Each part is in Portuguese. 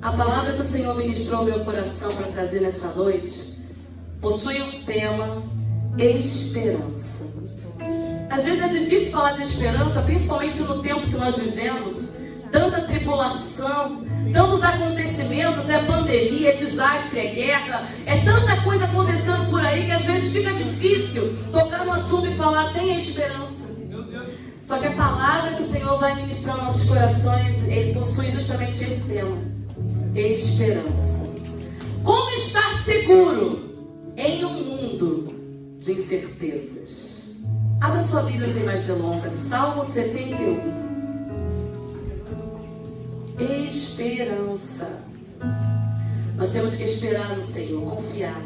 A palavra que o Senhor ministrou ao meu coração para trazer nessa noite possui um tema: esperança. Às vezes é difícil falar de esperança, principalmente no tempo que nós vivemos. Tanta tribulação, tantos acontecimentos, é pandemia, é desastre, é guerra, é tanta coisa acontecendo por aí que às vezes fica difícil tocar no assunto e falar: tem esperança. Só que a palavra que o Senhor vai ministrar aos nossos corações, ele possui justamente esse tema: esperança. Como estar seguro em um mundo de incertezas? Abra sua Bíblia sem mais delongas, Salmo 71. Esperança. Nós temos que esperar no Senhor, confiar.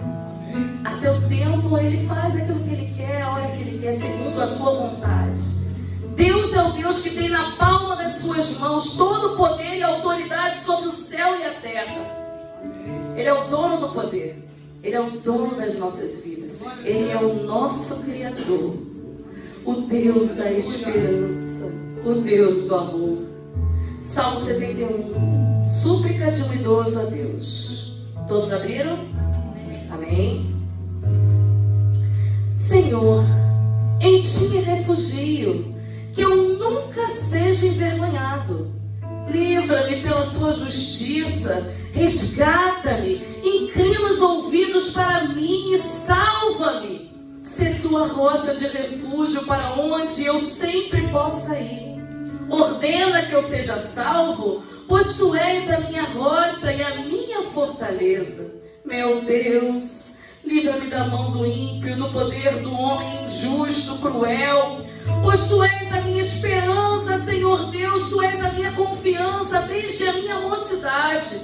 A seu tempo Ele faz aquilo que Ele quer, a hora que Ele quer, segundo a sua vontade. Deus é o Deus que tem na palma das suas mãos todo o poder e autoridade sobre o céu e a terra. Ele é o dono do poder. Ele é o dono das nossas vidas. Ele é o nosso Criador. O Deus da esperança. O Deus do amor. Salmo 71. Súplica de um idoso a Deus. Todos abriram? Amém. Senhor, em Ti me refugio, que eu nunca seja envergonhado. Livra-me pela Tua justiça, resgata-me, inclina os ouvidos para mim e salva-me. Sê Tua rocha de refúgio para onde eu sempre possa ir. Ordena que eu seja salvo, pois Tu és a minha rocha e a minha fortaleza. Meu Deus, livra-me da mão do ímpio, do poder do homem injusto, cruel. Pois Tu és a minha esperança, Senhor Deus, Tu és a minha confiança desde a minha mocidade.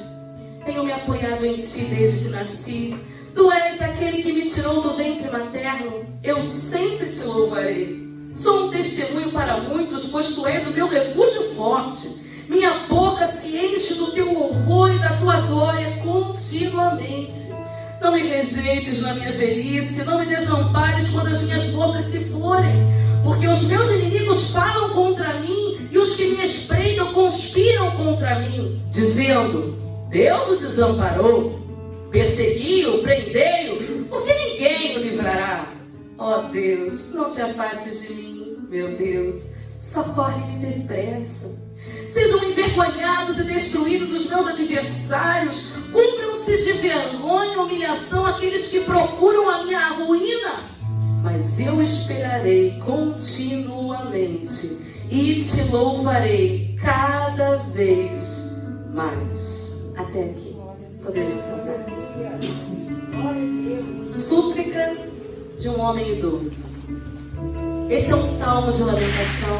Tenho me apoiado em Ti desde que nasci. Tu és aquele que me tirou do ventre materno. Eu sempre Te louvarei. Sou um testemunho para muitos, pois Tu és o meu refúgio forte. Minha boca se enche do Teu louvor e da Tua glória continuamente. Não me rejeites na minha velhice, não me desampares quando as minhas forças se forem. Porque os meus inimigos falam contra mim e os que me espreitam conspiram contra mim, dizendo: Deus o desamparou, persegui-o, prendei-o, porque ninguém o livrará. Ó Deus, não te afastes de mim, meu Deus, socorre-me depressa. Sejam envergonhados e destruídos os meus adversários, cubram-se de vergonha e humilhação aqueles que procuram a minha ruína. Mas eu esperarei continuamente e Te louvarei cada vez mais. Até aqui. Podemos sentar-se. Súplica de um homem idoso. Esse é um salmo de lamentação.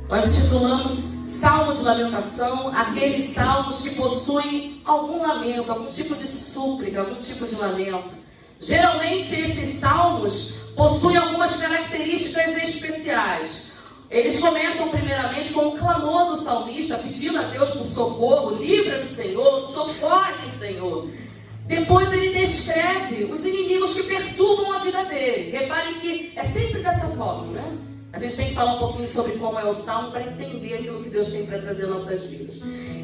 Nós intitulamos Salmo de Lamentação aqueles salmos que possuem algum lamento, algum tipo de súplica, algum tipo de lamento. Geralmente esses salmos possuem algumas características especiais. Eles começam primeiramente com o clamor do salmista, pedindo a Deus por socorro: livra-me, Senhor, socorre-me, Senhor. Depois ele descreve os inimigos que perturbam a vida dele. Reparem que é sempre dessa forma, né? A gente tem que falar um pouquinho sobre como é o salmo para entender aquilo que Deus tem para trazer nas nossas vidas.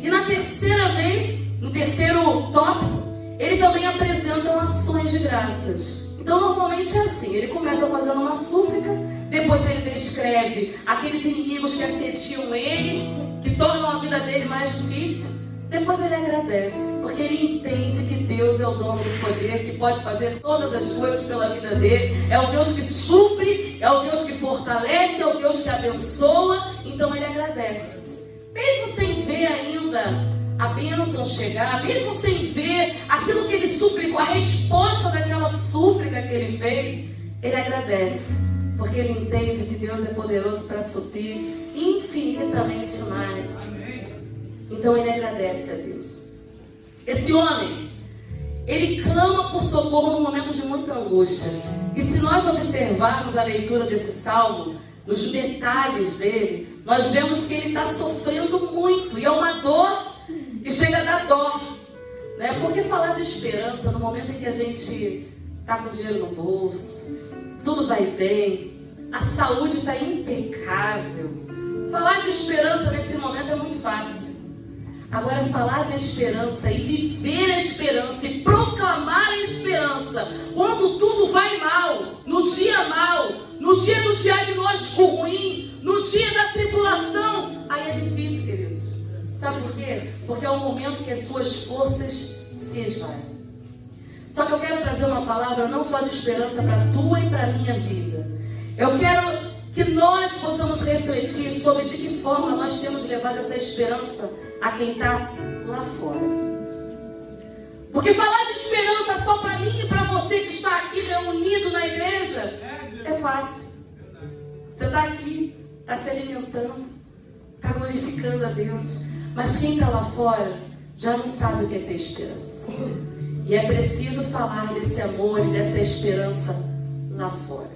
E na terceira vez, no terceiro tópico, ele também apresenta ações de graças. Então normalmente é assim: ele começa fazendo uma súplica, depois ele descreve aqueles inimigos que assediam ele, que tornam a vida dele mais difícil. Depois ele agradece, porque ele entende que Deus é o dono do poder, que pode fazer todas as coisas pela vida dele. É o Deus que supre, é o Deus que fortalece, é o Deus que abençoa. Então ele agradece. Mesmo sem ver ainda a bênção chegar, mesmo sem ver aquilo que ele suplicou, a resposta daquela súplica que ele fez, ele agradece. Porque ele entende que Deus é poderoso para suprir infinitamente mais. Então ele agradece a Deus. Esse homem, ele clama por socorro num momento de muita angústia. E se nós observarmos a leitura desse salmo, nos detalhes dele, nós vemos que ele está sofrendo muito. E é uma dor que chega a dar dó, né? Porque falar de esperança no momento em que a gente está com dinheiro no bolso, tudo vai bem, a saúde está impecável. Falar de esperança nesse momento é muito fácil. Agora, falar de esperança e viver a esperança e proclamar a esperança quando tudo vai mal, no dia do diagnóstico ruim, no dia da tribulação, aí é difícil, queridos. Sabe por quê? Porque é o momento que as suas forças se esvaem. Só que eu quero trazer uma palavra não só de esperança para a tua e para a minha vida. Eu quero que nós possamos refletir sobre de que forma nós temos levado essa esperança a quem está lá fora. Porque falar de esperança só para mim e para você que está aqui reunido na igreja é fácil. Você está aqui, está se alimentando, está glorificando a Deus. Mas quem está lá fora já não sabe o que é ter esperança. E é preciso falar desse amor e dessa esperança lá fora.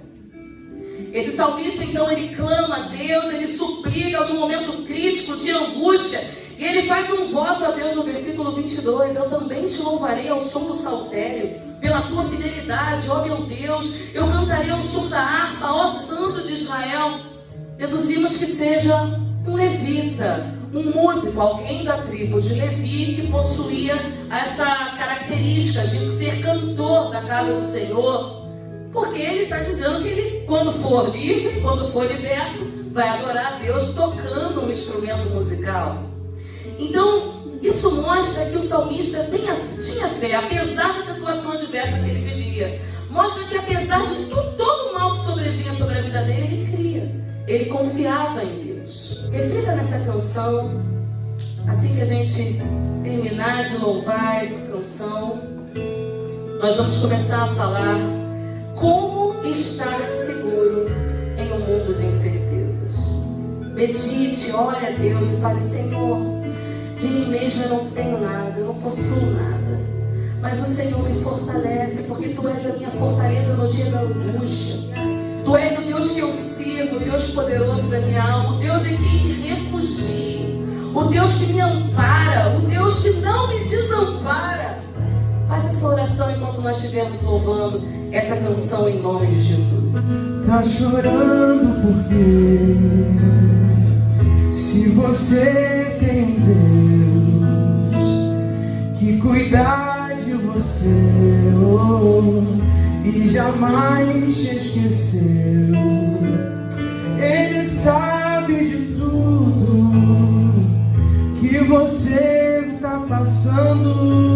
Esse salmista, então, ele clama a Deus, ele suplica no momento crítico de angústia, e ele faz um voto a Deus no versículo 22, eu também te louvarei ao som do saltério, pela tua fidelidade, ó meu Deus, eu cantarei ao som da harpa, ó Santo de Israel. Deduzimos que seja um levita, um músico, alguém da tribo de Levi, que possuía essa característica de ser cantor da casa do Senhor. Porque ele está dizendo que ele, quando for livre, quando for liberto, vai adorar a Deus tocando um instrumento musical. Então, isso mostra que o salmista tinha fé, apesar da situação adversa que ele vivia. Mostra que apesar de todo o mal que sobrevinha sobre a vida dele, ele cria. Ele confiava em Deus. Reflita nessa canção. Assim que a gente terminar de louvar essa canção, nós vamos começar a falar como estar seguro em um mundo de incertezas. Medite, ore a Deus e fale: Senhor, de mim mesmo eu não tenho nada, eu não possuo nada, mas o Senhor me fortalece, porque Tu és a minha fortaleza no dia da angústia. Tu és o Deus que eu sirvo, o Deus poderoso da minha alma, o Deus em quem me refugio, o Deus que me ampara, o Deus que não me desampara. Faz essa oração enquanto nós estivermos louvando essa canção em nome de Jesus. Tá chorando porque se você tem Deus que cuidar de você, e jamais te esqueceu, Ele sabe de tudo que você está passando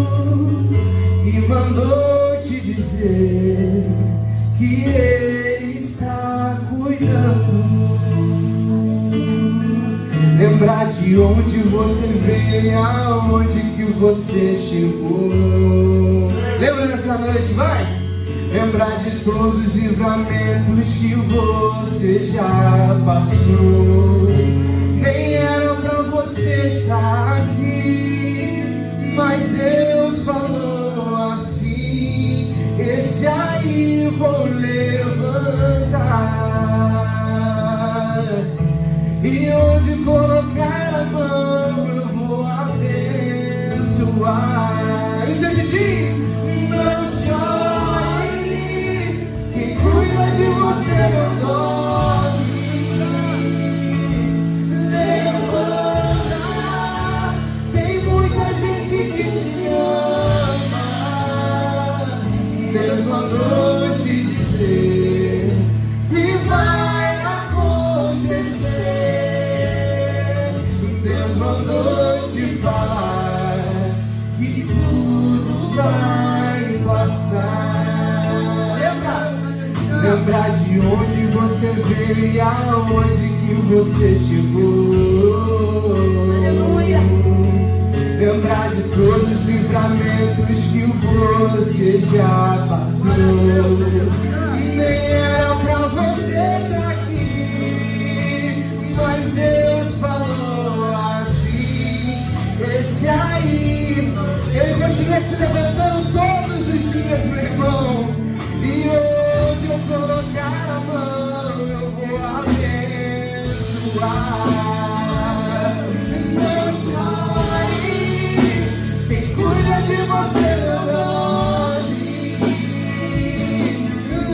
e mandou te dizer que Ele está cuidando. Lembrar de onde você veio e aonde que você chegou. Lembra dessa noite, vai? Lembrar de todos os livramentos que você já passou. Nem era pra você estar aqui, mas Deus falou assim: esse aí vou levantar, e onde colocar a mão eu vou abençoar. E se a gente diz: não chore, quem cuida de você não dorme. Levanta, tem muita gente que te ama. Deus mandou te dizer que vai acontecer. Deus mandou te falar que tudo vai passar. Lembrar de onde você veio e aonde que você chegou. Aleluia. Lembrar de todos os livramentos que você já passou. Nem era pra você estar aqui, mas Deus falou assim: esse aí, Ele continua te levantando todos os dias, meu irmão. E onde eu colocar a mão eu vou abençoar. Não chore, quem cuida de você não dorme.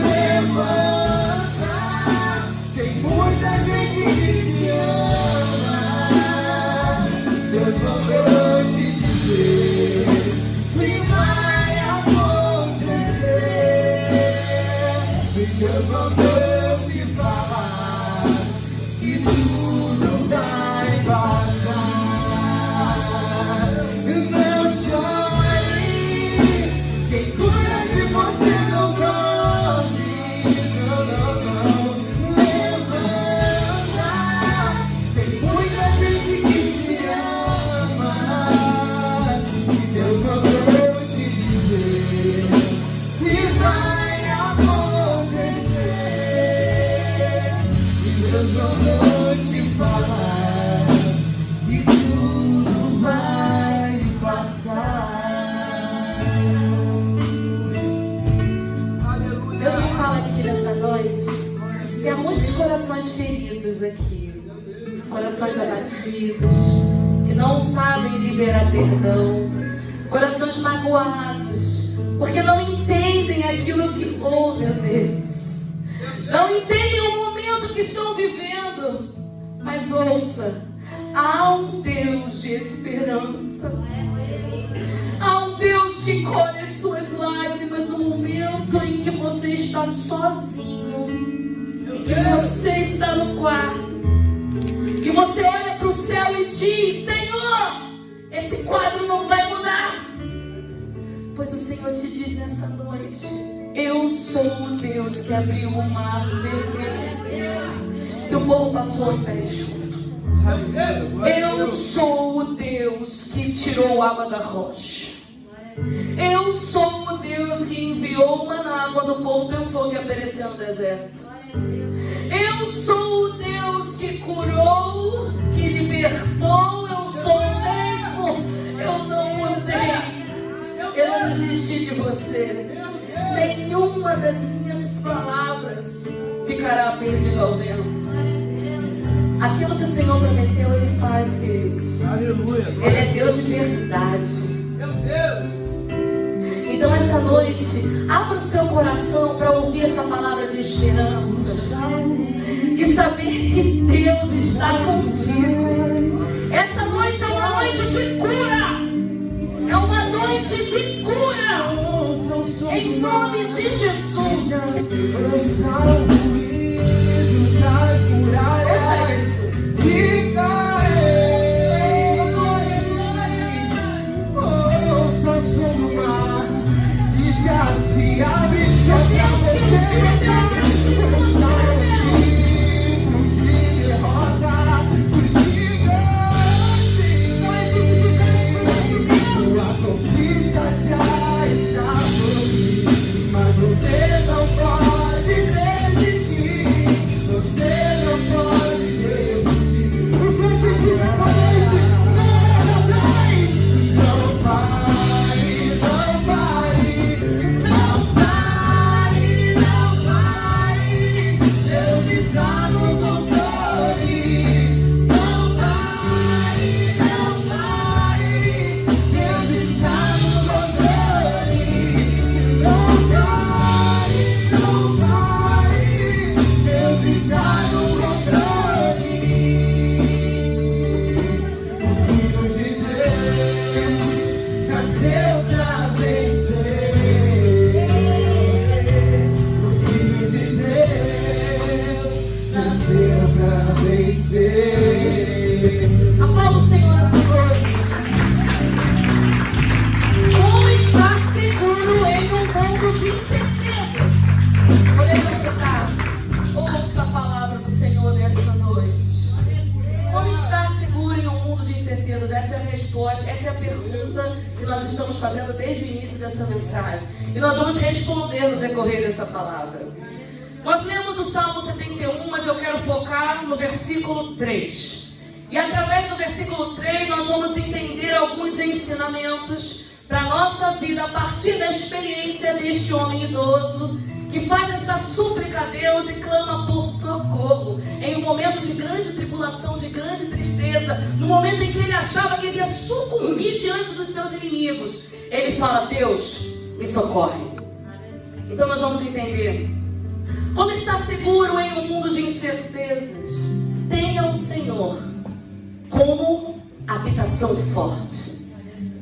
Levanta, tem muita gente que te ama. Deus mandou feridos aqui, corações abatidos, que não sabem liberar perdão, corações magoados, porque não entendem aquilo que, oh meu Deus, não entendem o momento que estão vivendo. Mas ouça, há um Deus de esperança, há um Deus que colhe as suas lágrimas no momento em que você está sozinho, em que você está no quarto, e você olha para o céu e diz: Senhor, esse quadro não vai mudar. Pois o Senhor te diz nessa noite: eu sou o Deus que abriu o mar vermelho. E o povo passou em pé junto. Eu sou o Deus que tirou água da rocha. Eu sou o Deus que enviou maná quando o povo pensou que ia perecer no deserto. Eu sou o Deus que curou, que libertou. Eu sou o mesmo. Eu não mudei. Eu não desisti de você. Nenhuma das minhas palavras ficará perdida ao vento. Aquilo que o Senhor prometeu, Ele faz, queridos. Aleluia. Ele é Deus de verdade. Meu Deus. Então essa noite, abra o seu coração para ouvir essa palavra de esperança e saber que Deus está contigo. Essa noite é uma noite de cura. É uma noite de cura. Em nome de Jesus. Ouça isso. Já se abre, mas você não pode desistir. Você não pode desistir. O Senhor te diz essa noite: não pare, não pare, não pare, não pare. Deus está no controle. Não pare, não pare. Deus está no controle. Não pare, não pare. Deus está no controle. O Filho de Deus nasceu pra vencer. O Filho de Deus nasceu pra vencer. Aplauda o Senhor essa noite. Como estar seguro em um mundo de incertezas? Onde é que você está? Ouça a palavra do Senhor nessa noite. Como estar seguro em um mundo de incertezas? Essa é a resposta, essa é a pergunta que nós estamos fazendo desde o início dessa mensagem. E nós vamos responder no decorrer dessa palavra. Nós lemos o Salmo 71, mas eu quero focar no versículo 3. E através do versículo 3 nós vamos entender alguns ensinamentos para a nossa vida a partir da experiência deste homem idoso que faz essa súplica a Deus e clama por socorro em um momento de grande tribulação, de grande tristeza, no momento em que ele achava que ele ia sucumbir diante dos seus inimigos. Ele fala: Deus, me socorre. Então nós vamos entender como estar seguro em um mundo de incertezas. Tenha o Senhor como habitação forte.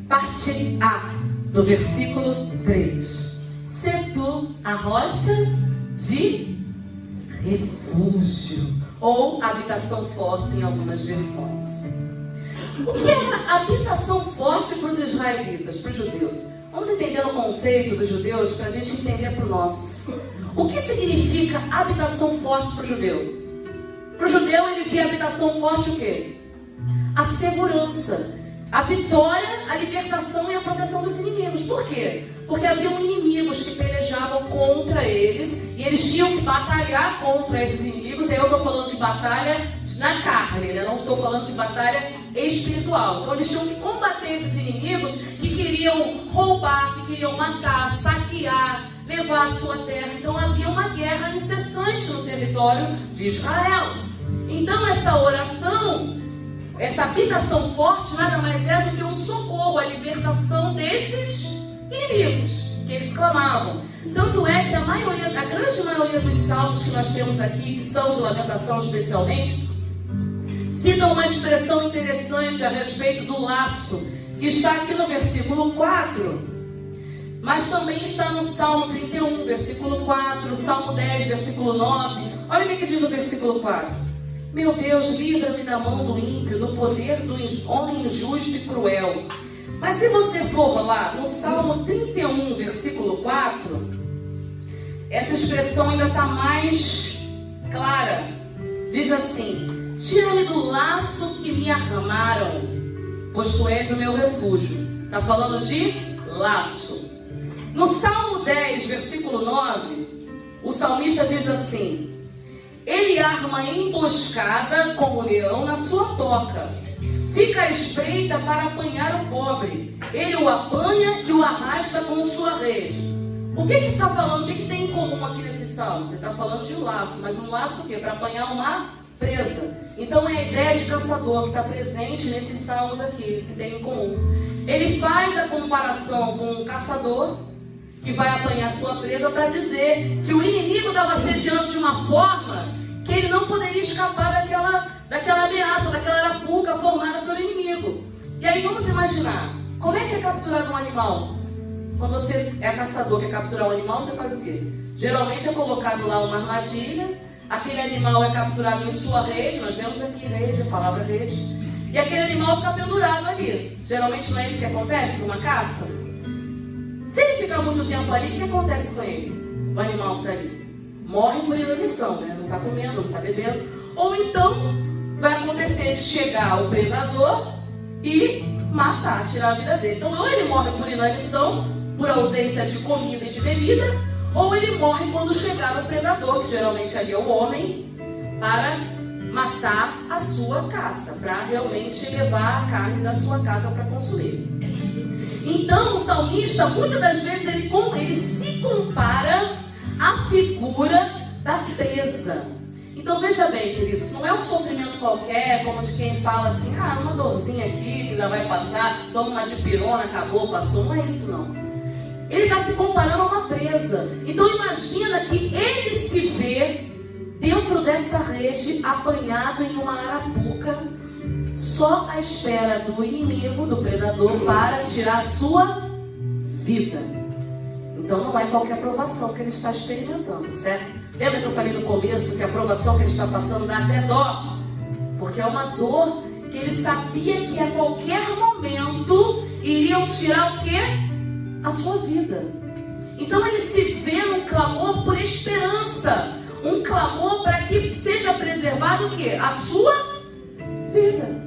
Parte A do versículo 3. Sê tu a rocha de refúgio, ou habitação forte em algumas versões. O que é habitação forte para os israelitas, para os judeus? Vamos entender o conceito dos judeus para a gente entender para o nosso. O que significa habitação forte para o judeu? Para o judeu ele via habitação forte o quê? A segurança, a vitória, a libertação e a proteção dos inimigos. Por quê? Porque haviam inimigos que pelejavam contra eles e eles tinham que batalhar contra esses inimigos. E eu estou falando de batalha na carne, né? Não estou falando de batalha espiritual. Então eles tinham que combater esses inimigos que queriam roubar, que queriam matar, saquear, levar a sua terra. Então havia uma guerra incessante no território de Israel. Então essa oração, essa habitação forte, nada mais é do que um socorro, a libertação desses inimigos que eles clamavam. Tanto é que a grande maioria dos salmos que nós temos aqui, que são de lamentação especialmente, citam uma expressão interessante a respeito do laço, que está aqui no versículo 4, mas também está no Salmo 31, versículo 4, Salmo 10, versículo 9. Olha o que diz o versículo 4. Meu Deus, livra-me da mão do ímpio, do poder do homem injusto e cruel. Mas se você for lá no Salmo 31, versículo 4, essa expressão ainda está mais clara. Diz assim: tira-me do laço que me armaram, pois tu és o meu refúgio. Está falando de laço. No Salmo 10, versículo 9, o salmista diz assim: ele arma emboscada como o leão na sua toca, fica à espreita para apanhar o pobre, ele o apanha e o arrasta com sua rede. O que está falando? O que tem em comum aqui nesse salmo? Você está falando de um laço, mas um laço o quê? Para apanhar uma presa. Então é a ideia de caçador que está presente nesses salmos aqui, que tem em comum. Ele faz a comparação com um caçador que vai apanhar sua presa para dizer que o inimigo estava assediando de uma forma que ele não poderia escapar daquela ameaça, daquela arapuca formada pelo inimigo. E aí vamos imaginar, como é que é capturado um animal? Quando você é caçador, quer capturar um animal, você faz o quê? Geralmente é colocado lá uma armadilha, aquele animal é capturado em sua rede, nós vemos aqui rede, a palavra rede, e aquele animal fica pendurado ali. Geralmente não é isso que acontece numa caça? Se ele ficar muito tempo ali, o que acontece com ele? O animal que está ali morre por inanição, né? Não está comendo, não está bebendo. Ou então vai acontecer de chegar o predador e matar, tirar a vida dele. Então ou ele morre por inanição, por ausência de comida e de bebida, ou ele morre quando chegar o predador, que geralmente ali é o homem, para matar a sua caça, para realmente levar a carne da sua casa para consumir. Então o salmista, muitas das vezes, ele se compara à figura da presa. Então veja bem, queridos, não é um sofrimento qualquer, como de quem fala assim, uma dorzinha aqui que já vai passar, toma uma dipirona, acabou, passou. Não é isso não. Ele está se comparando a uma presa. Então imagina que ele se vê dentro dessa rede, apanhado em uma arapuca, só à espera do inimigo, do predador, para tirar a sua vida. Então não é qualquer provação que ele está experimentando, certo? Lembra que eu falei no começo que a provação que ele está passando dá até dó? Porque é uma dor que ele sabia que a qualquer momento iriam tirar o quê? A sua vida. Então ele se vê num clamor por esperança, um clamor para que seja preservado o quê? A sua vida.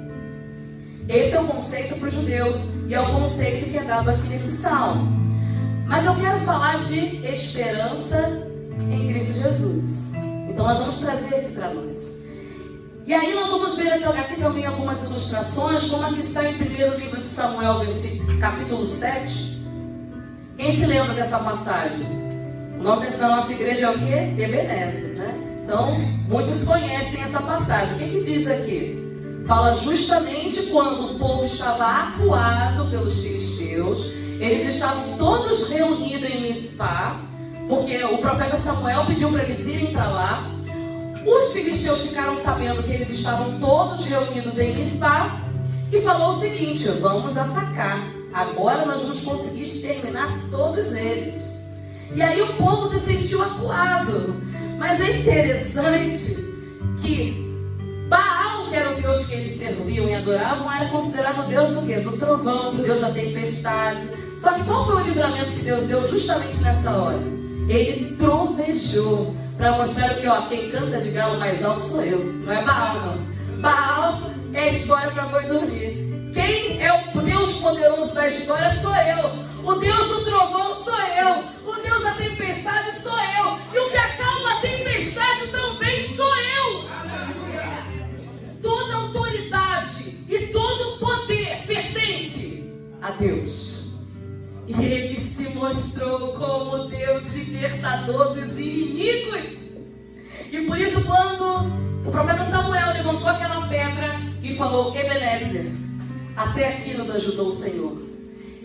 Esse é o conceito para os judeus e é o conceito que é dado aqui nesse salmo. Mas eu quero falar de esperança em Cristo Jesus. Então nós vamos trazer aqui para nós. E aí nós vamos ver aqui também algumas ilustrações, como aqui está em 1º livro de Samuel, capítulo 7. Quem se lembra dessa passagem? O nome da nossa igreja é o quê? Ebenezer, né? Então, muitos conhecem essa passagem. O que diz aqui? Fala justamente quando o povo estava acuado pelos filisteus. Eles estavam todos reunidos em Mispá, porque o profeta Samuel pediu para eles irem para lá. Os filisteus ficaram sabendo que eles estavam todos reunidos em Mispá e falou o seguinte: vamos atacar. Agora nós vamos conseguir exterminar todos eles. E aí o povo se sentiu acuado. Mas é interessante que Baal, que era o Deus que eles serviam e adoravam, era considerado o Deus do quê? Do trovão, o Deus da tempestade. Só que qual foi o livramento que Deus deu justamente nessa hora? Ele trovejou para mostrar que quem canta de galo mais alto sou eu. Não é Baal, não. Baal é história para boi dormir. Quem é o Deus poderoso da história sou eu. O Deus do trovão sou eu. O Deus da tempestade sou eu. E o que acalma a tempestade também sou eu. Toda autoridade e todo poder pertence a Deus. E ele se mostrou como Deus libertador dos inimigos. E por isso, quando o profeta Samuel levantou aquela pedra e falou: Ebenezer, até aqui nos ajudou o Senhor.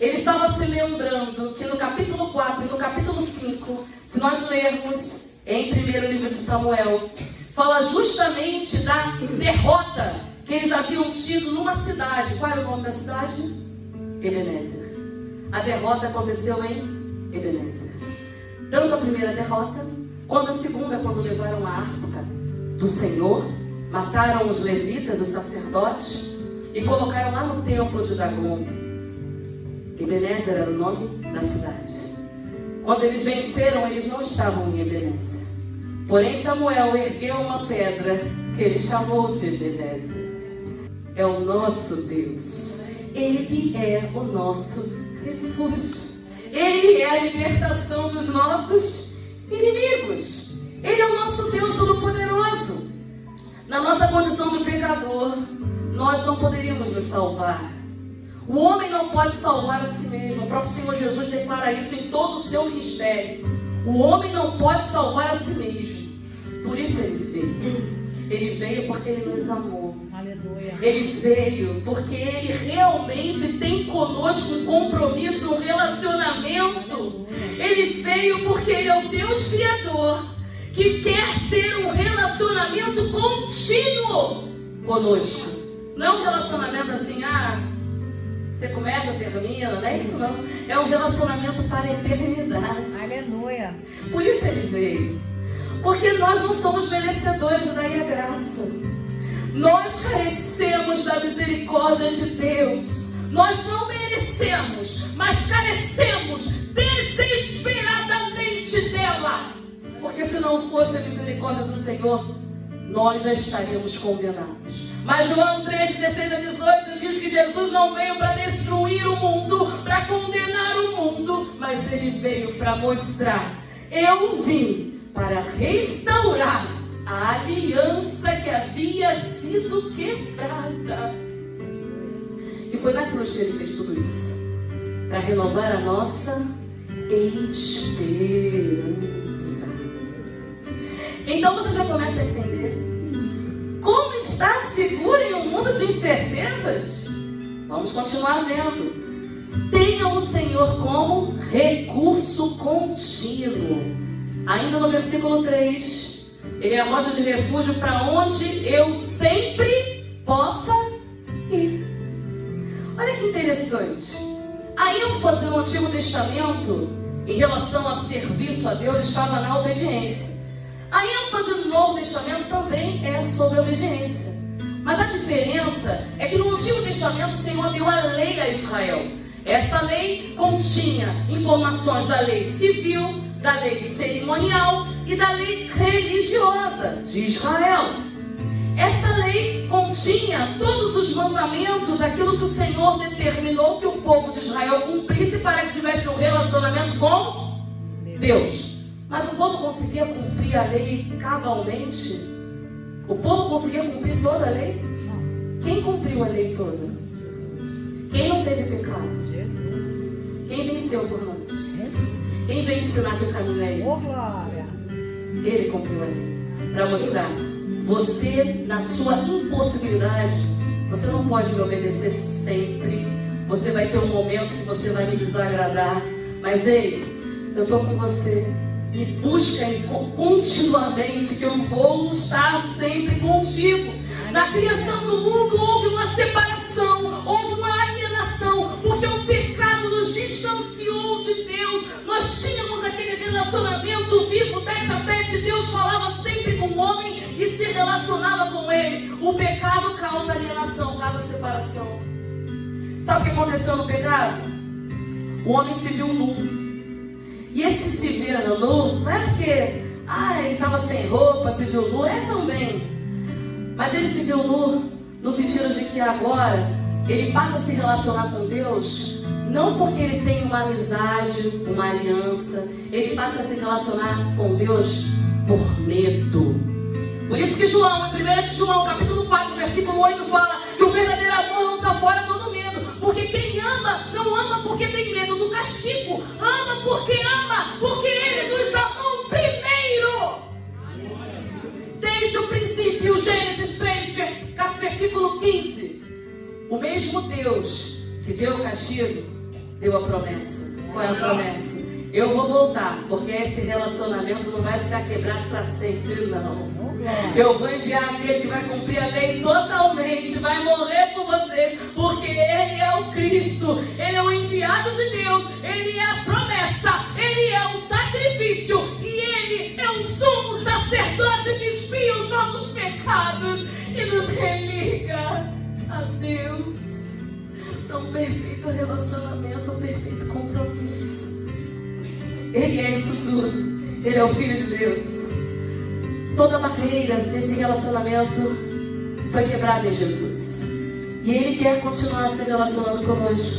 Ele estava se lembrando que no capítulo 4 e no capítulo 5, se nós lermos em primeiro livro de Samuel, fala justamente da derrota que eles haviam tido numa cidade. Qual era o nome da cidade? Ebenezer. A derrota aconteceu em Ebenezer. Tanto a primeira derrota, quanto a segunda, quando levaram a arca do Senhor, mataram os levitas, os sacerdotes, e colocaram lá no templo de Dagon. Ebenezer era o nome da cidade. Quando eles venceram, eles não estavam em Ebenezer. Porém, Samuel ergueu uma pedra que ele chamou de Ebenezer. É o nosso Deus. Ele é o nosso refúgio. Ele é a libertação dos nossos inimigos. Ele é o nosso Deus Todo-Poderoso. Na nossa condição de pecador, nós não poderíamos nos salvar. O homem não pode salvar a si mesmo. O próprio Senhor Jesus declara isso em todo o seu ministério. O homem não pode salvar a si mesmo. Por isso ele veio. Ele veio porque ele nos amou. Aleluia. Ele veio porque ele realmente tem conosco um compromisso, um relacionamento. Aleluia. Ele veio porque ele é o Deus Criador, que quer ter um relacionamento contínuo conosco. Não é um relacionamento assim, você começa, termina, não é isso não. É um relacionamento para a eternidade. Aleluia. Por isso ele veio. Porque nós não somos merecedores, e daí a graça. Nós carecemos da misericórdia de Deus. Nós não merecemos, mas carecemos desesperadamente dela. Porque se não fosse a misericórdia do Senhor, nós já estaríamos condenados. Mas João 3, 16 a 18 diz que Jesus não veio para destruir o mundo, para condenar o mundo, mas ele veio para mostrar: eu vim para restaurar a aliança que havia sido quebrada. E foi na cruz que ele fez tudo isso, para renovar a nossa esperança. Então você já começa a entender como está seguro em um mundo de incertezas? Vamos continuar vendo. Tenha o Senhor como recurso contínuo. Ainda no versículo 3, ele é a rocha de refúgio para onde eu sempre possa ir. Olha que interessante. A ênfase no Antigo Testamento em relação a serviço a Deus estava na obediência. A ênfase no Novo Testamento também é sobre a obediência. Mas a diferença é que no Antigo Testamento o Senhor deu a lei a Israel. Essa lei continha informações da lei civil, da lei cerimonial e da lei religiosa de Israel. Essa lei continha todos os mandamentos, aquilo que o Senhor determinou que o povo de Israel cumprisse para que tivesse um relacionamento com Deus. Mas o povo conseguia cumprir a lei cabalmente? O povo conseguia cumprir toda a lei? Quem cumpriu a lei toda? Quem não teve pecado? Quem venceu por nós? Quem veio ensinar que o caminho é Ele? Ele cumpriu a lei. Para mostrar, você, na sua impossibilidade, você não pode me obedecer sempre. Você vai ter um momento que você vai me desagradar. Mas ei, eu estou com você. Me busca continuamente, que eu vou estar sempre contigo. Na criação do mundo houve uma separação, houve uma alienação, porque o pecado nos distanciou de Deus. Nós tínhamos aquele relacionamento vivo, tete a tete. Deus falava sempre com o homem e se relacionava com ele. O pecado causa alienação, causa separação. Sabe o que aconteceu no pecado? O homem se viu nu. E esse se ver nu, não é porque ele estava sem roupa, se viu nu, é também. Mas ele se viu nu no sentido de que agora ele passa a se relacionar com Deus, não porque ele tem uma amizade, uma aliança. Ele passa a se relacionar com Deus por medo. Por isso que João, em 1 João, capítulo 4, versículo 8, fala que o verdadeiro amor lança fora todo medo. Porque quem ama, não ama porque tem medo do castigo. castigo. Ama porque Ele nos amou primeiro. Desde o princípio, Gênesis 3, versículo 15. O mesmo Deus que deu o castigo, deu a promessa. Qual é a promessa? Eu vou voltar, porque esse relacionamento não vai ficar quebrado para sempre, não. Eu vou enviar aquele que vai cumprir a lei totalmente, vai morrer por vocês, porque Ele é o Cristo, Ele é o enviado de Deus, Ele é a promessa, Ele é o sacrifício, e Ele é o sumo sacerdote que expia os nossos pecados e nos religa a Deus. Então, perfeito relacionamento, perfeito compromisso. Ele é isso tudo. Ele é o Filho de Deus. Toda barreira desse relacionamento foi quebrada em Jesus. E Ele quer continuar se relacionando conosco.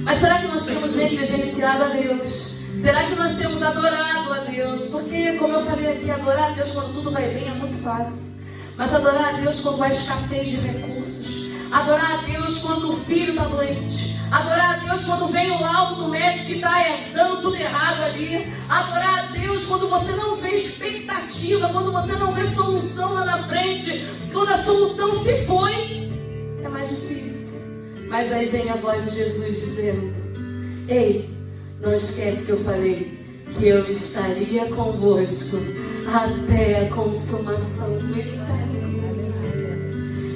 Mas será que nós temos negligenciado a Deus? Será que nós temos adorado a Deus? Porque, como eu falei aqui, adorar a Deus quando tudo vai bem é muito fácil. Mas adorar a Deus quando há escassez de recursos. Adorar a Deus quando o filho está doente. Adorar a Deus quando vem o laudo do médico que está dando tudo errado ali. Adorar a Deus quando você não vê expectativa, quando você não vê solução lá na frente. Quando a solução se foi, é mais difícil. Mas aí vem a voz de Jesus dizendo: ei, não esquece que eu falei que eu estaria convosco até a consumação dos séculos.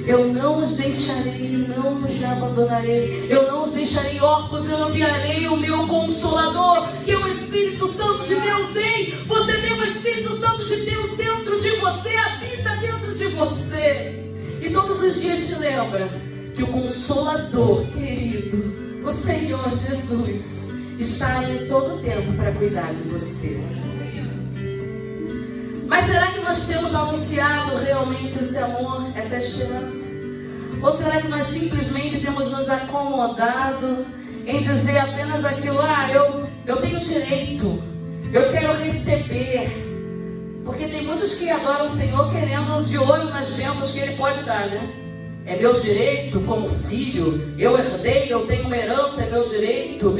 Eu não os deixarei, não os abandonarei. Eu não os deixarei órfãos, eu enviarei o meu Consolador, que é o Espírito Santo de Deus. Ei, você tem o Espírito Santo de Deus dentro de você, habita dentro de você. E todos os dias te lembra que o Consolador querido, o Senhor Jesus, está em todo tempo para cuidar de você. Mas será que nós temos anunciado realmente esse amor, essa esperança? Ou será que nós simplesmente temos nos acomodado em dizer apenas aquilo: eu tenho direito, eu quero receber? Porque tem muitos que adoram o Senhor querendo de olho nas bênçãos que Ele pode dar, né? É meu direito como filho, eu herdei, eu tenho uma herança, é meu direito.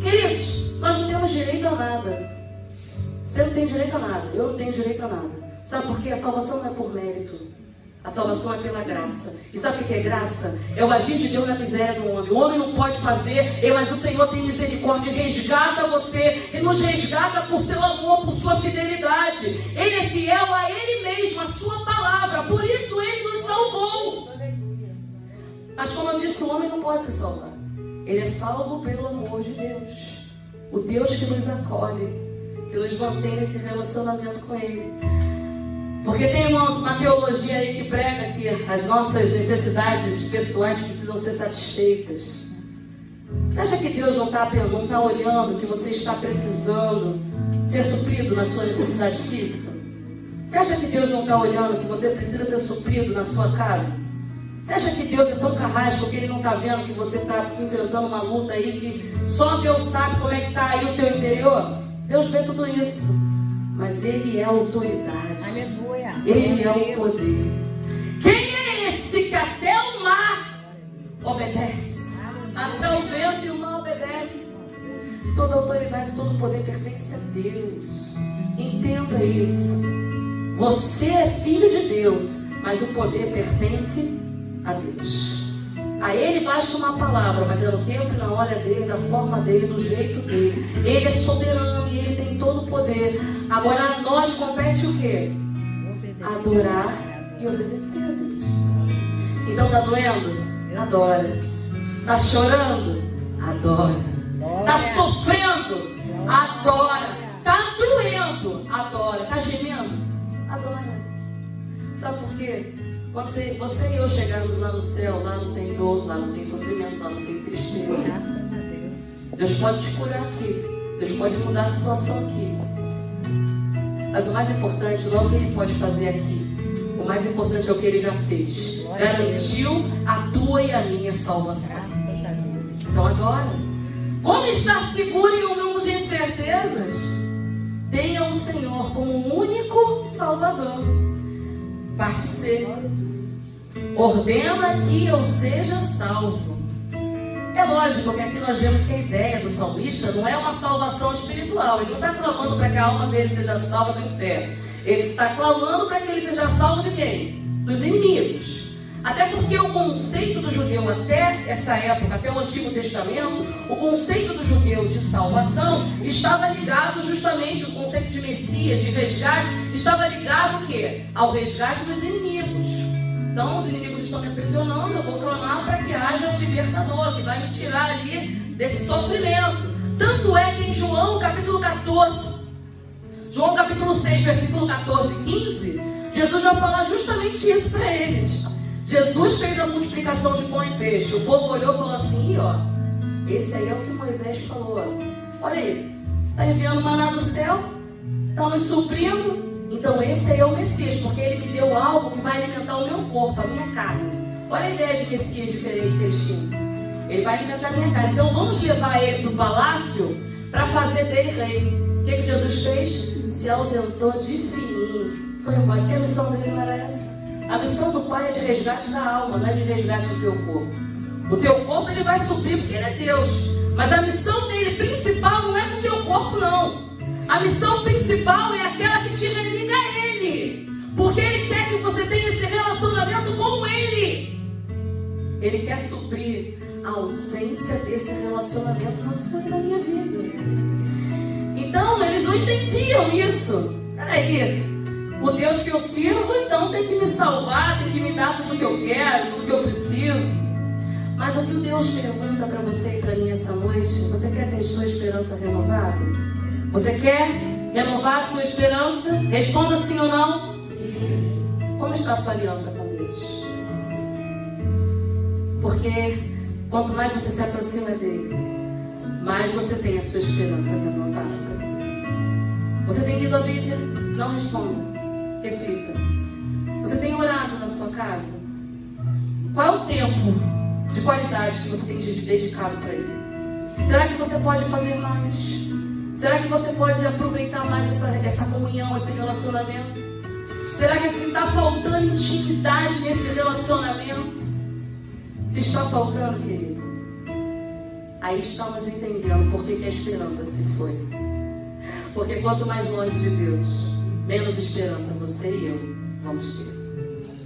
Queridos, nós não temos direito a nada. Você não tem direito a nada, eu não tenho direito a nada. Sabe por quê? A salvação não é por mérito. A salvação é pela graça. E sabe o que é graça? É o agir de Deus na miséria do homem. O homem não pode fazer, mas o Senhor tem misericórdia e resgata você. E nos resgata por seu amor, por sua fidelidade. Ele é fiel a Ele mesmo, a sua palavra. Por isso Ele nos salvou. Mas como eu disse, o homem não pode se salvar. Ele é salvo pelo amor de Deus. O Deus que nos acolhe, que nos mantém nesse relacionamento com Ele. Porque tem, irmãos, uma teologia aí que prega que as nossas necessidades pessoais precisam ser satisfeitas. Você acha que Deus não está olhando que você está precisando ser suprido na sua necessidade física? Você acha que Deus não está olhando que você precisa ser suprido na sua casa? Você acha que Deus é tão carrasco que Ele não está vendo que você está enfrentando uma luta aí que só Deus sabe como é que está aí o teu interior? Deus vê tudo isso, mas Ele é a autoridade. Aleluia. Ele é o poder. Quem é esse que até o mar obedece? Até o vento e o mar obedecem. Toda autoridade, todo poder pertence a Deus. Entenda isso. Você é filho de Deus, mas o poder pertence a Deus. A Ele basta uma palavra, mas é no tempo e na hora dele, da forma dele, do jeito dele. Ele é soberano e Ele tem todo o poder. Agora a nós compete o quê? Adorar e obedecer a Deus. Então tá doendo? Adora. Tá chorando? Adora. Tá sofrendo? Adora. Tá doendo? Adora. Tá gemendo? Adora. Sabe por quê? Quando você e eu chegarmos lá no céu, lá não tem dor, lá não tem sofrimento, lá não tem tristeza. Graças a Deus. Deus pode te curar aqui. Deus pode mudar a situação aqui. Mas o mais importante não é o que Ele pode fazer aqui. O mais importante é o que Ele já fez. Garantiu a tua e a minha salvação. Graças a Deus. Então agora, como estar seguro em um mundo de incertezas? Tenha o Senhor como único Salvador. Parte C. Ordena que eu seja salvo. É lógico que aqui nós vemos que a ideia do salmista não é uma salvação espiritual. Ele não está clamando para que a alma dele seja salva do inferno. Ele está clamando para que ele seja salvo de quem? Dos inimigos. Até porque o conceito do judeu até essa época, até o Antigo Testamento, o conceito do judeu de salvação estava ligado justamente, o conceito de Messias, de resgate, estava ligado o quê? Ao resgate dos inimigos. Então, os inimigos estão me aprisionando, eu vou clamar para que haja um libertador, que vai me tirar ali desse sofrimento. Tanto é que em João, capítulo 14, João capítulo 6, versículo 14 e 15, Jesus vai falar justamente isso para eles. Jesus fez a multiplicação de pão e peixe. O povo olhou e falou assim, ó, esse aí é o que Moisés falou. Olha aí, está enviando maná do céu, está nos suprindo. Então esse aí é o Messias, porque ele me deu algo que vai alimentar o meu corpo, a minha carne. Olha a ideia de Messias diferente que eles tinham. Ele vai alimentar a minha carne. Então vamos levar ele para o palácio para fazer dele rei. O que Jesus fez? Se ausentou de fininho. Foi embora. Que a missão dele não era essa? A missão do Pai é de resgate da alma, não é de resgate do teu corpo. O teu corpo ele vai suprir porque ele é Deus. Mas a missão dele principal não é com o teu corpo, não. A missão principal é aquela que te liga a Ele. Porque Ele quer que você tenha esse relacionamento com Ele. Ele quer suprir a ausência desse relacionamento na sua e na minha vida. Então, eles não entendiam isso. Peraí, o Deus que eu sirvo, então tem que me salvar, tem que me dar tudo que eu quero, tudo que eu preciso. Mas o que o Deus pergunta para você e para mim essa noite, você quer ter sua esperança renovada? Você quer renovar a sua esperança? Responda sim ou não. Sim. Como está a sua aliança com Deus? Porque quanto mais você se aproxima dele, mais você tem a sua esperança renovada. Você tem lido a Bíblia? Não responda. Reflita. Você tem orado na sua casa? Qual é o tempo de qualidade que você tem dedicado para ele? Será que você pode fazer mais? Será que você pode aproveitar mais essa comunhão, esse relacionamento? Será que assim está faltando intimidade nesse relacionamento? Se está faltando, querido, aí estamos entendendo por que a esperança se foi. Porque quanto mais longe de Deus, menos esperança você e eu vamos ter.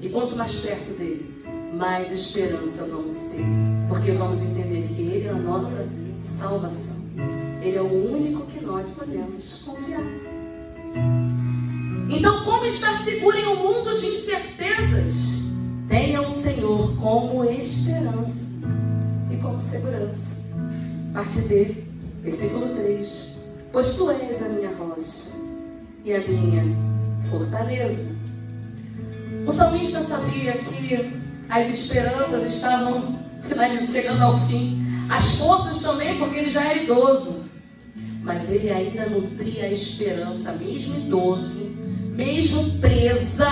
E quanto mais perto dele, mais esperança vamos ter. Porque vamos entender que ele é a nossa salvação. Ele é o único que nós podemos confiar. Então, como estar seguro em um mundo de incertezas? Tenha o Senhor como esperança e como segurança. Parte D, versículo 3. Pois tu és a minha rocha e a minha fortaleza. O salmista sabia que as esperanças estavam chegando ao fim. As forças também, porque ele já era idoso. Mas ele ainda nutria a esperança, mesmo idoso, mesmo presa,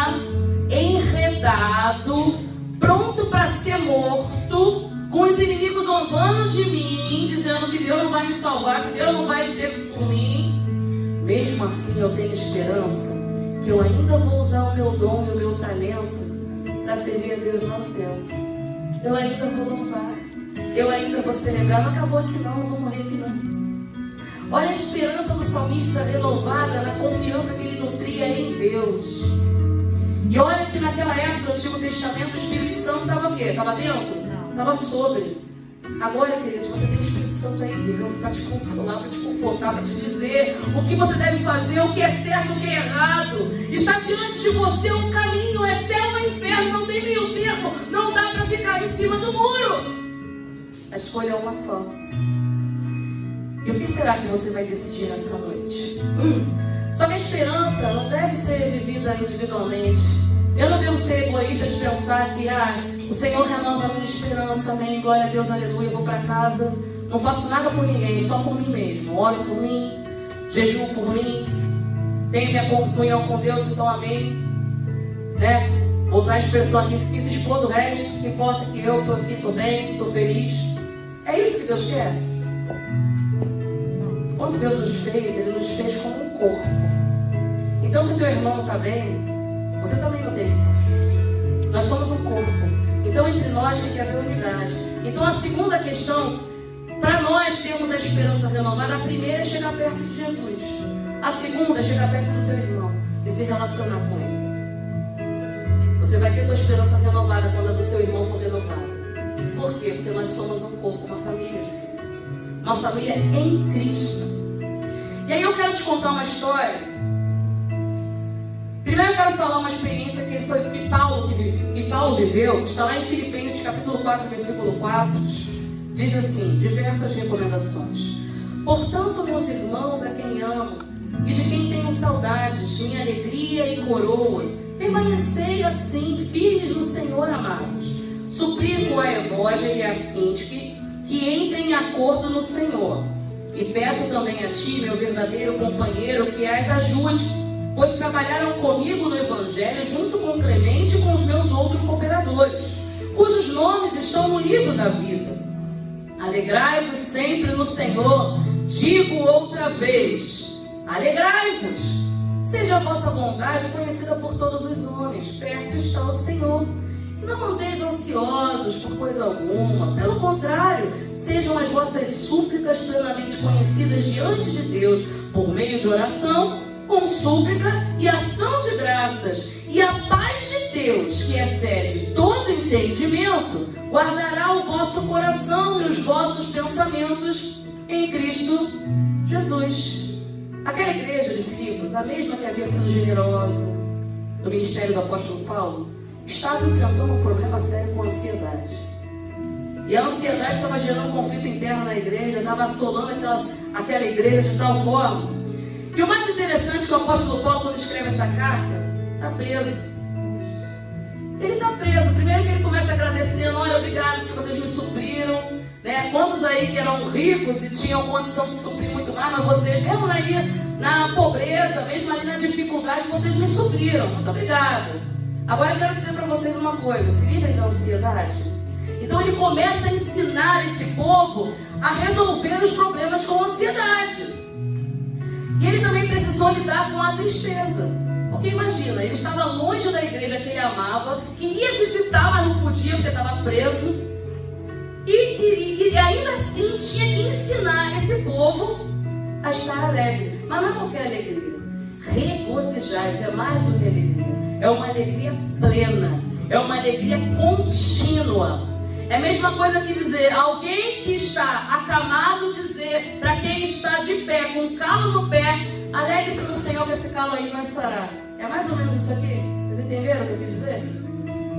enredado, pronto para ser morto, com os inimigos zombando de mim, dizendo que Deus não vai me salvar, que Deus não vai ser por mim. Mesmo assim eu tenho esperança que eu ainda vou usar o meu dom e o meu talento para servir a Deus no tempo. Eu ainda vou louvar, eu ainda vou celebrar. Não acabou aqui não vou morrer aqui não. Olha a esperança do salmista renovada na confiança que ele nutria em Deus. E olha que naquela época do Antigo Testamento o Espírito Santo estava o quê? Estava dentro? Estava sobre. Agora, queridos, você tem o Espírito Santo aí dentro para te consolar, para te confortar, para te dizer o que você deve fazer, o que é certo, o que é errado. Está diante de você um caminho, é céu ou inferno, não tem meio termo, não dá para ficar em cima do muro. A escolha é uma só. E o que será que você vai decidir nessa noite? Só que a esperança não deve ser vivida individualmente. Eu não devo ser egoísta de pensar que o Senhor renova a minha esperança, amém, glória a Deus, aleluia, eu vou para casa, não faço nada por ninguém, só por mim mesmo. Oro por mim, jejuo por mim, tenho minha comunhão com Deus, então amém. Né? Vou usar a expressão aqui, que se expor do resto, o que importa é que eu estou aqui, estou bem, estou feliz. É isso que Deus quer. Quando Deus nos fez, Ele nos fez como um corpo. Então se teu irmão está bem, você também não tem que estar. Nós somos um corpo. Então entre nós tem que haver unidade. Então a segunda questão, para nós termos a esperança renovada, a primeira é chegar perto de Jesus. A segunda é chegar perto do teu irmão e se relacionar com ele. Você vai ter tua esperança renovada quando a do seu irmão for renovada. Por quê? Porque nós somos um corpo, uma família de Cristo. Uma família em Cristo. E aí eu quero te contar uma história. Primeiro eu quero falar uma experiência que Paulo viveu. Está lá em Filipenses capítulo 4, versículo 4. Diz assim, diversas recomendações. Portanto, meus irmãos, a quem amo e de quem tenho saudades, minha alegria e coroa, permanecei assim, firmes no Senhor, amados. Suplico a Evódia e a Sintique que entrem em acordo no Senhor. E peço também a ti, meu verdadeiro companheiro, que as ajude, pois trabalharam comigo no Evangelho, junto com Clemente e com os meus outros cooperadores, cujos nomes estão no livro da vida. Alegrai-vos sempre no Senhor. Digo outra vez, alegrai-vos. Seja a vossa bondade conhecida por todos os homens. Perto está o Senhor. E não andeis ansiosos por coisa alguma. Pelo contrário, sejam as vossas súplicas plenamente conhecidas diante de Deus, por meio de oração, com súplica e ação de graças. E a paz de Deus, que excede todo entendimento, guardará o vosso coração e os vossos pensamentos em Cristo Jesus. Aquela igreja de Filipos, a mesma que havia sido generosa no ministério do apóstolo Paulo, estava enfrentando um problema sério com a ansiedade. E a ansiedade estava gerando um conflito interno na igreja, estava assolando aquela igreja de tal forma. E o mais interessante é que o apóstolo Paulo, quando escreve essa carta, está preso. Ele está preso. Primeiro que ele começa agradecendo, olha, obrigado que vocês me supriram, né? Quantos aí que eram ricos e tinham condição de suprir muito mais, mas vocês, mesmo ali na pobreza, mesmo ali na dificuldade, vocês me supriram. Muito obrigado. Agora eu quero dizer para vocês uma coisa, se livrem da ansiedade. Então ele começa a ensinar esse povo a resolver os problemas com ansiedade. E ele também precisou lidar com a tristeza. Porque imagina, ele estava longe da igreja que ele amava, queria visitar, mas não podia porque estava preso. E ainda assim tinha que ensinar esse povo a estar alegre. Mas não é qualquer alegria. Regozijai-vos, é mais do que alegria. É uma alegria plena. É uma alegria contínua. É a mesma coisa que dizer, alguém que está acamado dizer para quem está de pé, com um calo no pé, alegre-se no Senhor que esse calo aí vai sarar. É mais ou menos isso aqui? Vocês entenderam o que eu quis dizer?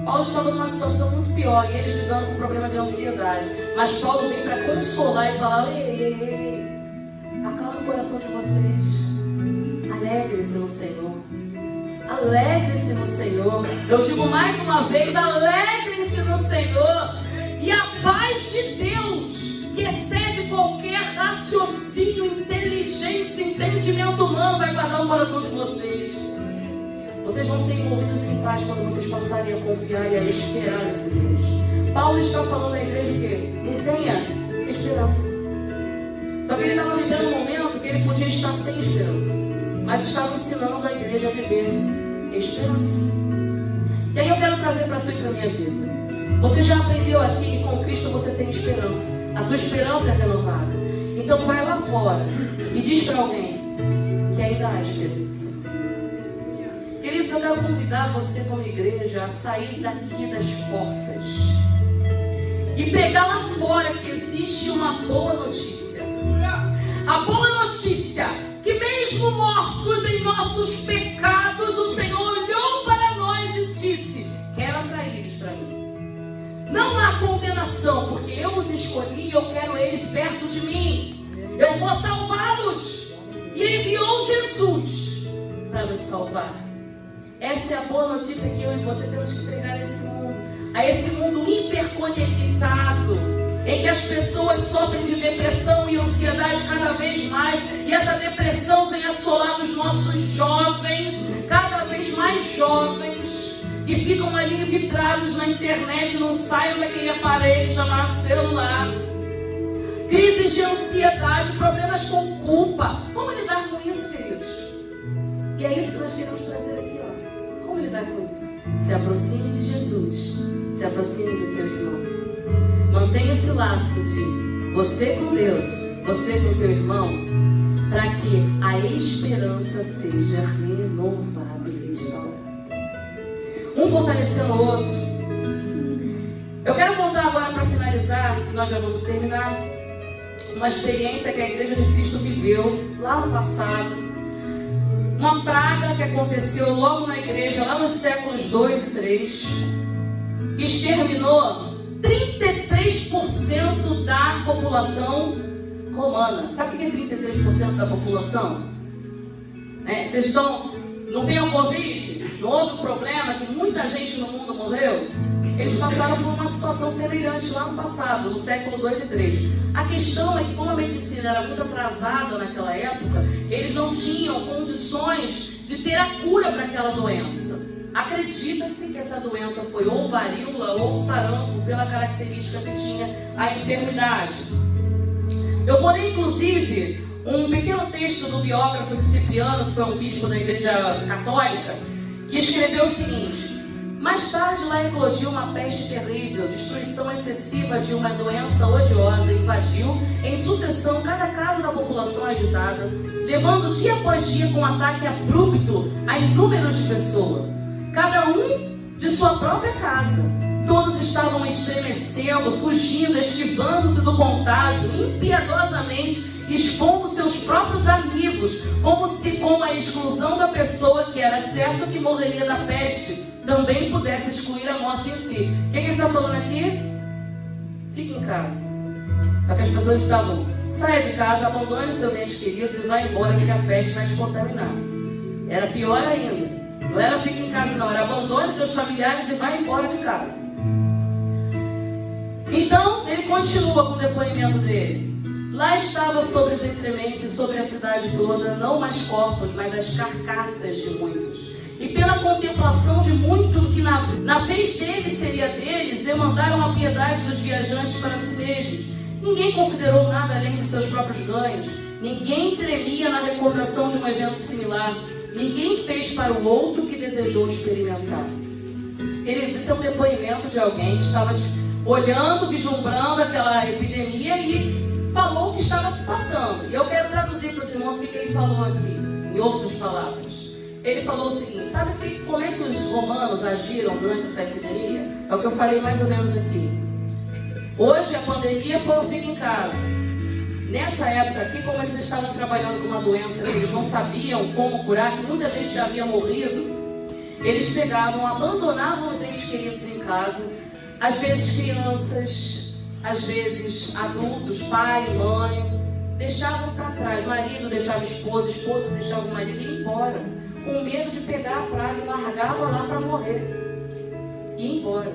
Paulo estava numa situação muito pior e eles lidando com um problema de ansiedade. Mas Paulo vem para consolar e falar, ei, acalma o coração de vocês. Alegre-se no Senhor. Alegre-se no Senhor. Eu digo mais uma vez, alegre-se no Senhor. E a paz de Deus, que excede qualquer raciocínio, inteligência, entendimento humano, vai guardar o coração de vocês. Vocês vão ser envolvidos em paz quando vocês passarem a confiar e a esperar nesse Deus. Paulo está falando à igreja o quê? Tenha esperança. Só que ele estava vivendo um momento que ele podia estar sem esperança, mas estava ensinando a igreja a viver esperança. E aí eu quero trazer para tu e para a minha vida. Você já aprendeu aqui que com Cristo você tem esperança. A tua esperança é renovada. Então vai lá fora e diz para alguém que ainda há esperança. Queridos, eu quero convidar você como igreja a sair daqui das portas e pegar lá fora que existe uma boa notícia. A boa notícia que mesmo mortos em nossos pecados, o Senhor olhou para nós e disse, quero atraí-los para mim. Não há condenação, porque eu os escolhi e eu quero eles perto de mim. Eu vou salvá-los. E enviou Jesus para nos salvar. Essa é a boa notícia que eu e você temos que pregar a esse mundo. A esse mundo hiperconectado, em que as pessoas sofrem de depressão e ansiedade cada vez mais. E essa depressão vem assolar os nossos jovens, cada vez mais jovens, que ficam ali vidrados na internet e não saem daquele aparelho chamado celular. Crises de ansiedade, problemas com culpa. Como lidar com isso, queridos? E é isso que nós queremos trazer aqui, ó. Como lidar com isso? Se aproxime de Jesus. Se aproxime do teu irmão. Mantenha esse laço de você com Deus, você com teu irmão, para que a esperança seja renovada e restaurada. Um fortalecendo o outro. Eu quero contar agora, para finalizar, e nós já vamos terminar, uma experiência que a Igreja de Cristo viveu lá no passado. Uma praga que aconteceu logo na igreja, lá nos séculos 2 e 3, que exterminou 33% da população romana. Sabe o que é 33% da população? Vocês estão... Não tem o Covid? Não houve problema que muita gente no mundo morreu? Eles passaram por uma situação semelhante lá no passado, no século 2 e 3. A questão é que, como a medicina era muito atrasada naquela época, eles não tinham condições de ter a cura para aquela doença. Acredita-se que essa doença foi ou varíola ou sarampo, pela característica que tinha a enfermidade. Eu vou ler, inclusive, um pequeno texto do biógrafo de Cipriano, que foi um bispo da Igreja Católica, que escreveu o seguinte: mais tarde lá eclodiu uma peste terrível, destruição excessiva de uma doença odiosa invadiu em sucessão cada casa da população agitada, levando dia após dia com um ataque abrupto a inúmeros de pessoas, cada um de sua própria casa. Todos estavam estremecendo, fugindo, esquivando-se do contágio, impiedosamente expondo seus próprios amigos, como se com a exclusão da pessoa que era certo que morreria da peste, também pudesse excluir a morte em si. O que ele está falando aqui? Fique em casa. Só que as pessoas estavam: saia de casa, abandone seus entes queridos e vá embora, que a peste vai te contaminar. Era pior ainda. Não era fique em casa não, era abandone seus familiares e vá embora de casa. Então, ele continua com o depoimento dele. Lá estava sobre os entrementes, sobre a cidade toda, não mais corpos, mas as carcaças de muitos. E pela contemplação de muito que na vez deles seria deles, demandaram a piedade dos viajantes para si mesmos. Ninguém considerou nada além de seus próprios ganhos. Ninguém tremia na recordação de um evento similar. Ninguém fez para o outro que desejou experimentar. Ele disse, é um depoimento de alguém que estava olhando, vislumbrando aquela epidemia e falou o que estava se passando. E eu quero traduzir para os irmãos o que ele falou aqui, em outras palavras. Ele falou o seguinte: sabe como é que os romanos agiram durante essa epidemia? É o que eu falei mais ou menos aqui. Hoje a pandemia foi o fica em casa. Nessa época aqui, como eles estavam trabalhando com uma doença que eles não sabiam como curar, que muita gente já havia morrido, eles pegavam, abandonavam os entes queridos em casa, às vezes crianças, às vezes adultos, pai, mãe, deixavam para trás, marido deixava esposa deixava o marido ir embora, com medo de pegar a praga e largava lá para morrer, e ir embora.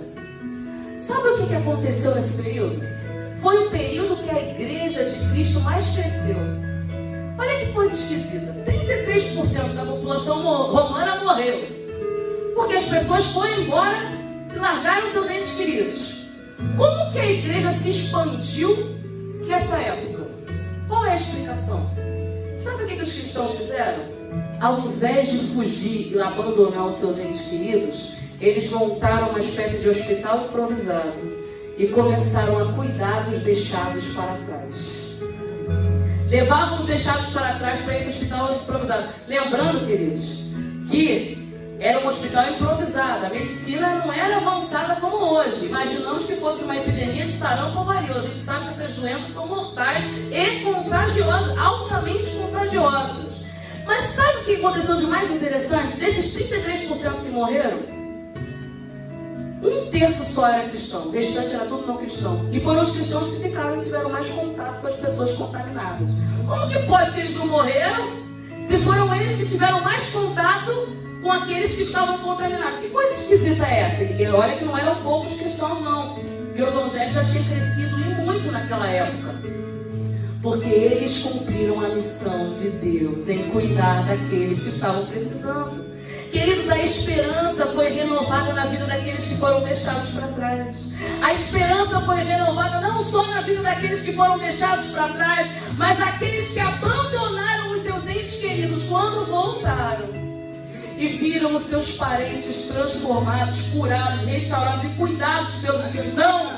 Sabe o que aconteceu nesse período? Foi o período que a Igreja de Cristo mais cresceu. Olha que coisa esquisita, 33% da população romana morreu, porque as pessoas foram embora e largaram seus entes queridos. Como que a igreja se expandiu nessa época? Qual é a explicação? Sabe o que os cristãos fizeram? Ao invés de fugir e abandonar os seus entes queridos, eles montaram uma espécie de hospital improvisado e começaram a cuidar dos deixados para trás. Levavam os deixados para trás para esse hospital improvisado. Lembrando, queridos, que era um hospital improvisado. A medicina não era avançada como hoje. Imaginamos que fosse uma epidemia de sarampo ou varíola. A gente sabe que essas doenças são mortais e contagiosas, altamente contagiosas. Mas sabe o que aconteceu de mais interessante? Desses 33% que morreram, 1/3 só era cristão, o restante era tudo não cristão. E foram os cristãos que ficaram e tiveram mais contato com as pessoas contaminadas. Como que pode que eles não morreram, se foram eles que tiveram mais contato com aqueles que estavam contaminados? Que coisa esquisita é essa? E olha que não eram poucos cristãos não, porque o evangelho já tinha crescido e muito naquela época. Porque eles cumpriram a missão de Deus em cuidar daqueles que estavam precisando. Queridos, a esperança foi renovada na vida daqueles que foram deixados para trás. A esperança foi renovada não só na vida daqueles que foram deixados para trás, mas aqueles que abandonaram os seus entes queridos quando voltaram e viram os seus parentes transformados, curados, restaurados e cuidados pelos cristãos.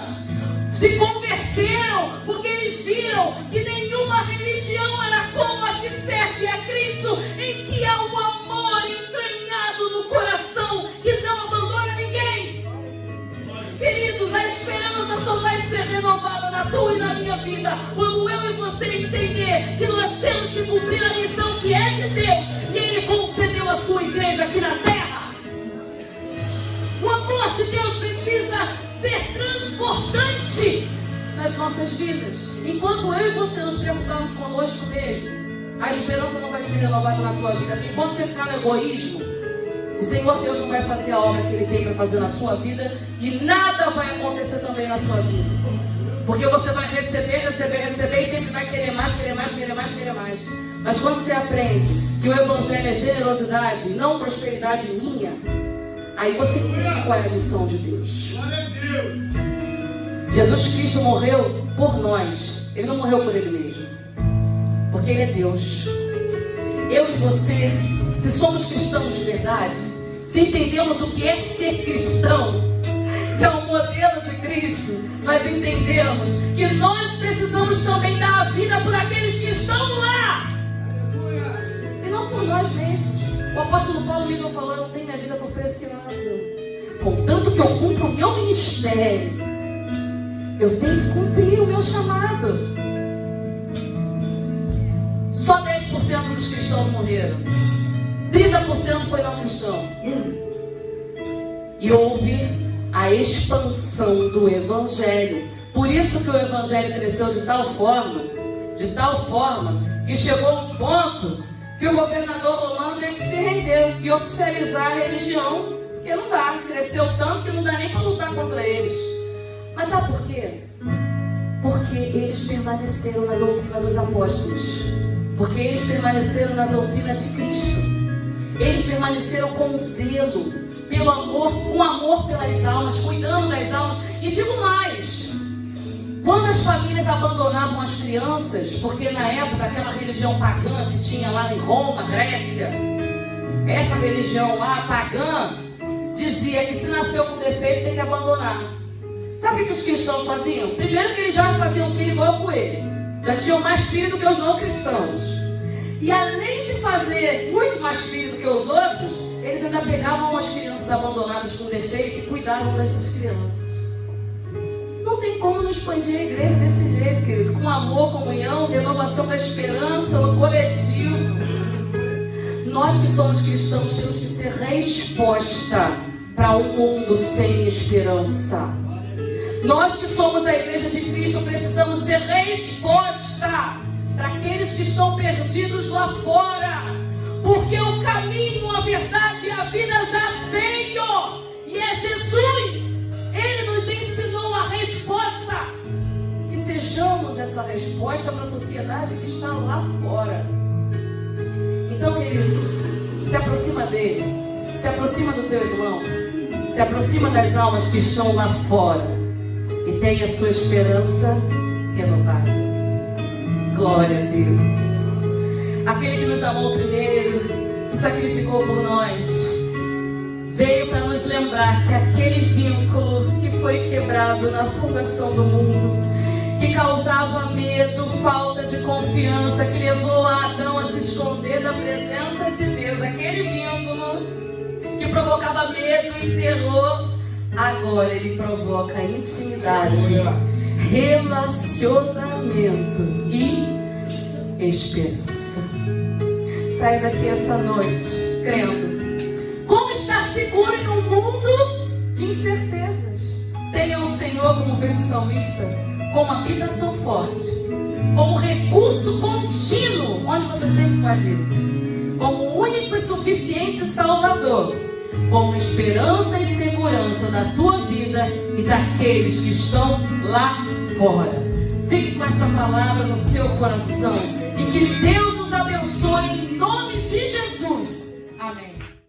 se converteram porque eles viram que nenhuma religião era como a que serve a Cristo, em que há um amor entranhado no coração que não abandona ninguém. Queridos, a esperança só vai ser renovada na tua e na minha vida quando eu e você entender que nós temos que cumprir a missão que é de Deus, que Ele concedeu à sua igreja aqui na terra. O amor de Deus precisa ser transportante nas nossas vidas. Enquanto eu e você nos preocuparmos conosco mesmo, a esperança não vai ser renovada na tua vida. Enquanto você ficar no egoísmo, o Senhor Deus não vai fazer a obra que Ele tem para fazer na sua vida, e nada vai acontecer também na sua vida. Porque você vai receber e sempre vai querer mais. Mas quando você aprende que o Evangelho é generosidade, não prosperidade minha, aí você entende qual é a missão de Deus. Jesus Cristo morreu por nós. Ele não morreu por Ele mesmo, porque Ele é Deus. Eu e você, se somos cristãos de verdade, se entendemos o que é ser cristão, que é o modelo de Cristo, nós entendemos que nós precisamos também dar a vida por aqueles que estão lá, e não por nós mesmos. O apóstolo Paulo me falou: eu tenho minha vida por preciosa, contanto que eu cumpro o meu ministério, eu tenho que cumprir o meu chamado. Só 10% dos cristãos morreram, 30% foi não cristão. E houve a expansão do Evangelho. Por isso que o Evangelho cresceu de tal forma, que chegou a um ponto que o governador romano teve que se render e oficializar a religião, porque não dá, cresceu tanto que não dá nem para lutar contra eles. Mas sabe por quê? Porque eles permaneceram na doutrina dos apóstolos, porque eles permaneceram na doutrina de Cristo, eles permaneceram com zelo, pelo amor, com amor pelas almas, cuidando das almas. E digo mais, quando as famílias abandonavam as crianças, porque na época aquela religião pagã que tinha lá em Roma, Grécia, essa religião lá pagã dizia que se nasceu com defeito tem que abandonar. Sabe o que os cristãos faziam? Primeiro que eles já faziam filho igual a coelho, já tinham mais filho do que os não cristãos, e além de fazer muito mais filho do que os outros, eles ainda pegavam as crianças abandonadas com defeito e cuidavam dessas crianças. Não tem como não expandir a igreja desse jeito, queridos, com amor, comunhão, renovação da esperança no coletivo. Nós que somos cristãos temos que ser resposta para um mundo sem esperança. Nós que somos a igreja de Cristo precisamos ser resposta para aqueles que estão perdidos lá fora, porque o caminho, a verdade e a vida já veio, e é Jesus. Ele nos ensinou a resposta, que sejamos essa resposta para a sociedade que está lá fora. Então, queridos, se aproxima dele, se aproxima do teu irmão, se aproxima das almas que estão lá fora e tenha a sua esperança renovada. Glória a Deus. Aquele que nos amou primeiro, se sacrificou por nós, veio para nos lembrar que aquele vínculo que foi quebrado na fundação do mundo, que causava medo, falta de confiança, que levou a Adão a se esconder da presença de Deus, aquele vínculo que provocava medo e terror, agora ele provoca intimidade, relacionamento e esperança. Saia daqui essa noite crendo. Como estar seguro em um mundo de incertezas? Tenha o Senhor, como fez o salmista, como habitação forte, como recurso contínuo, onde você sempre pode ir, como único e suficiente Salvador, como esperança e segurança da tua vida e daqueles que estão lá fora. Fique com essa palavra no seu coração e que Deus nos abençoe em nome de